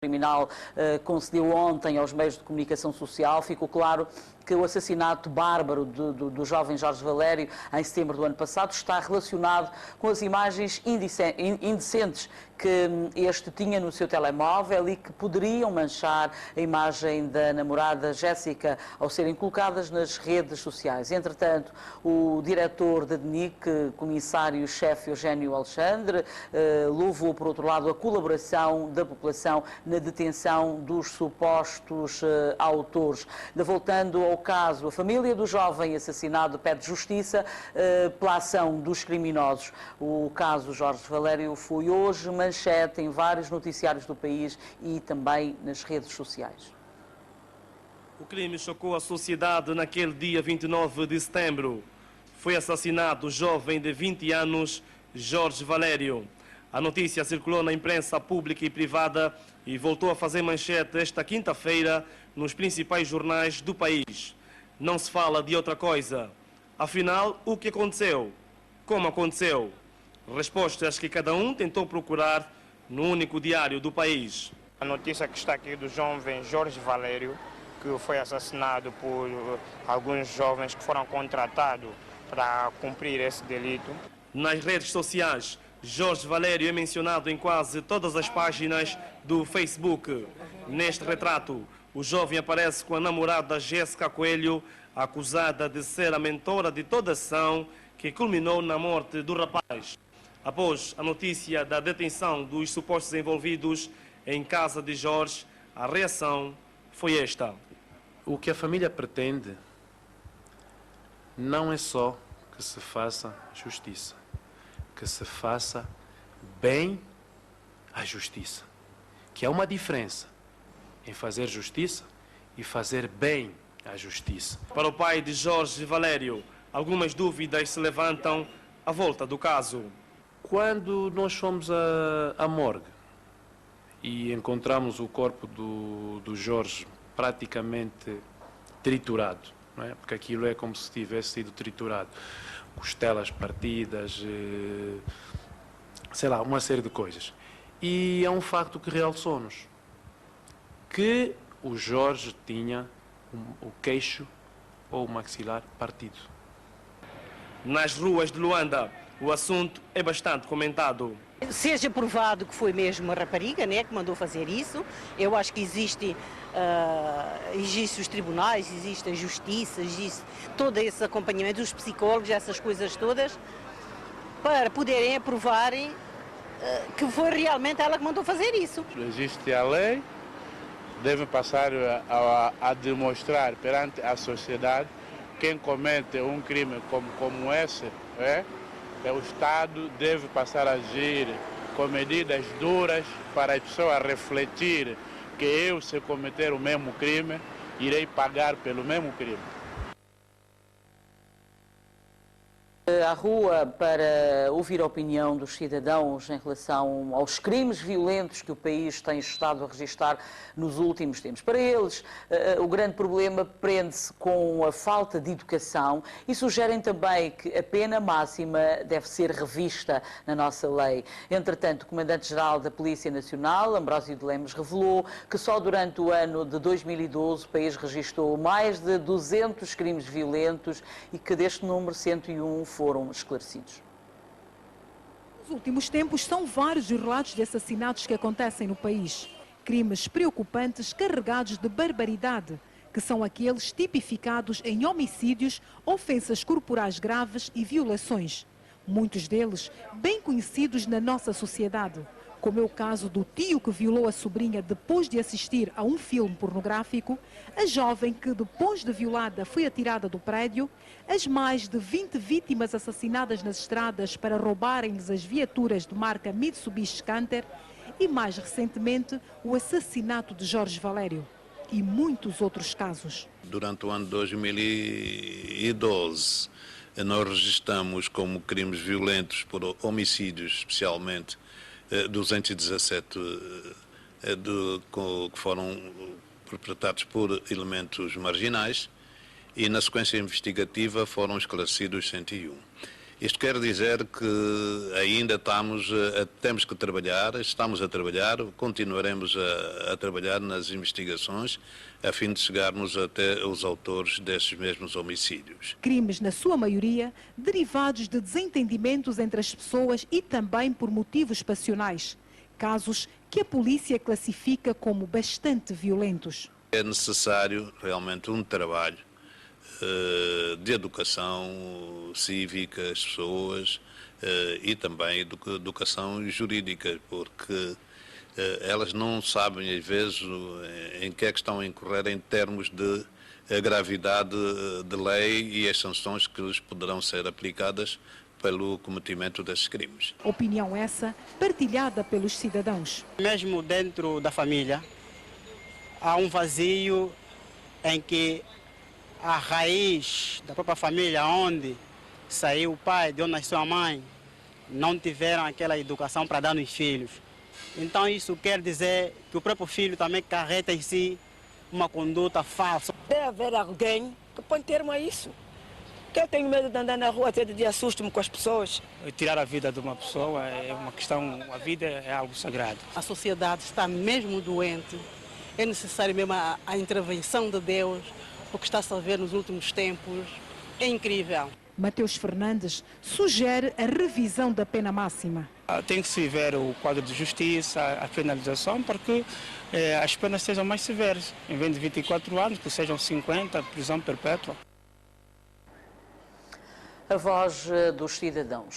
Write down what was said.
Criminal concedeu ontem aos meios de comunicação social, ficou claro que o assassinato bárbaro do jovem Jorge Valério em setembro do ano passado está relacionado com as imagens indecentes que este tinha no seu telemóvel e que poderiam manchar a imagem da namorada Jéssica ao serem colocadas nas redes sociais. Entretanto, o diretor da DNIC, comissário-chefe Eugênio Alexandre, louvou, por outro lado, a colaboração da população na detenção dos supostos autores. Voltando ao caso, a família do jovem assassinado pede justiça pela ação dos criminosos. O caso Jorge Valério foi hoje manchete em vários noticiários do país e também nas redes sociais. O crime chocou a sociedade naquele dia 29 de setembro. Foi assassinado o jovem de 20 anos, Jorge Valério. A notícia circulou na imprensa pública e privada e voltou a fazer manchete esta quinta-feira nos principais jornais do país. Não se fala de outra coisa. Afinal, o que aconteceu? Como aconteceu? Respostas que cada um tentou procurar no único diário do país. A notícia que está aqui do jovem Jorge Valério, que foi assassinado por alguns jovens que foram contratados para cumprir esse delito. Nas redes sociais, Jorge Valério é mencionado em quase todas as páginas do Facebook. Neste retrato, o jovem aparece com a namorada Jéssica Coelho, acusada de ser a mentora de toda a ação que culminou na morte do rapaz. Após a notícia da detenção dos supostos envolvidos em casa de Jorge, a reação foi esta. O que a família pretende não é só que se faça justiça, que se faça bem a justiça, que há uma diferença em fazer justiça e fazer bem a justiça. Para o pai de Jorge Valério, algumas dúvidas se levantam à volta do caso. Quando nós fomos à morgue e encontramos o corpo do Jorge praticamente triturado, não é? Porque aquilo é como se tivesse sido triturado, costelas partidas, sei lá, uma série de coisas. E é um facto que realçou-nos que o Jorge tinha o queixo ou o maxilar partido. Nas ruas de Luanda, o assunto é bastante comentado. Seja provado que foi mesmo a rapariga, né, que mandou fazer isso, eu acho que existe os tribunais, existe a justiça, existe todo esse acompanhamento, os psicólogos, essas coisas todas, para poderem aprovarem que foi realmente ela que mandou fazer isso. Existe a lei, devem passar a demonstrar perante a sociedade quem comete um crime como esse, o Estado deve passar a agir com medidas duras para as pessoas refletir que eu, se cometer o mesmo crime, irei pagar pelo mesmo crime. À rua para ouvir a opinião dos cidadãos em relação aos crimes violentos que o país tem estado a registrar nos últimos tempos. Para eles, o grande problema prende-se com a falta de educação e sugerem também que a pena máxima deve ser revista na nossa lei. Entretanto, o Comandante-Geral da Polícia Nacional, Ambrósio de Lemos, revelou que só durante o ano de 2012 o país registrou mais de 200 crimes violentos e que deste número 101 foram esclarecidos. Nos últimos tempos, são vários os relatos de assassinatos que acontecem no país. Crimes preocupantes carregados de barbaridade, que são aqueles tipificados em homicídios, ofensas corporais graves e violações. Muitos deles bem conhecidos na nossa sociedade, como é o caso do tio que violou a sobrinha depois de assistir a um filme pornográfico, a jovem que depois de violada foi atirada do prédio, as mais de 20 vítimas assassinadas nas estradas para roubarem-lhes as viaturas de marca Mitsubishi Canter e, mais recentemente, o assassinato de Jorge Valério e muitos outros casos. Durante o ano 2012, nós registramos como crimes violentos por homicídios, especialmente, 217 que foram perpetrados por elementos marginais e na sequência investigativa foram esclarecidos 101. Isto quer dizer que ainda temos que trabalhar, estamos a trabalhar, continuaremos a trabalhar nas investigações a fim de chegarmos até os autores desses mesmos homicídios. Crimes, na sua maioria, derivados de desentendimentos entre as pessoas e também por motivos passionais. Casos que a polícia classifica como bastante violentos. É necessário realmente um trabalho de educação cívica às pessoas e também educação jurídica, porque elas não sabem às vezes em que é que estão a incorrer em termos de gravidade de lei e as sanções que lhes poderão ser aplicadas pelo cometimento desses crimes. Opinião essa partilhada pelos cidadãos. Mesmo dentro da família, há um vazio em que a raiz da própria família, onde saiu o pai, de onde nasceu a mãe, não tiveram aquela educação para dar nos filhos. Então isso quer dizer que o próprio filho também carrega em si uma conduta falsa. Deve haver alguém que põe termo a isso. Porque eu tenho medo de andar na rua, até de dia assusto-me com as pessoas. Tirar a vida de uma pessoa é uma questão, a vida é algo sagrado. A sociedade está mesmo doente, é necessário mesmo a intervenção de Deus, o que está-se a ver nos últimos tempos é incrível. Mateus Fernandes sugere a revisão da pena máxima. Tem que se ver o quadro de justiça, a penalização, porque as penas sejam mais severas. Em vez de 24 anos, que sejam 50, prisão perpétua. A voz dos cidadãos.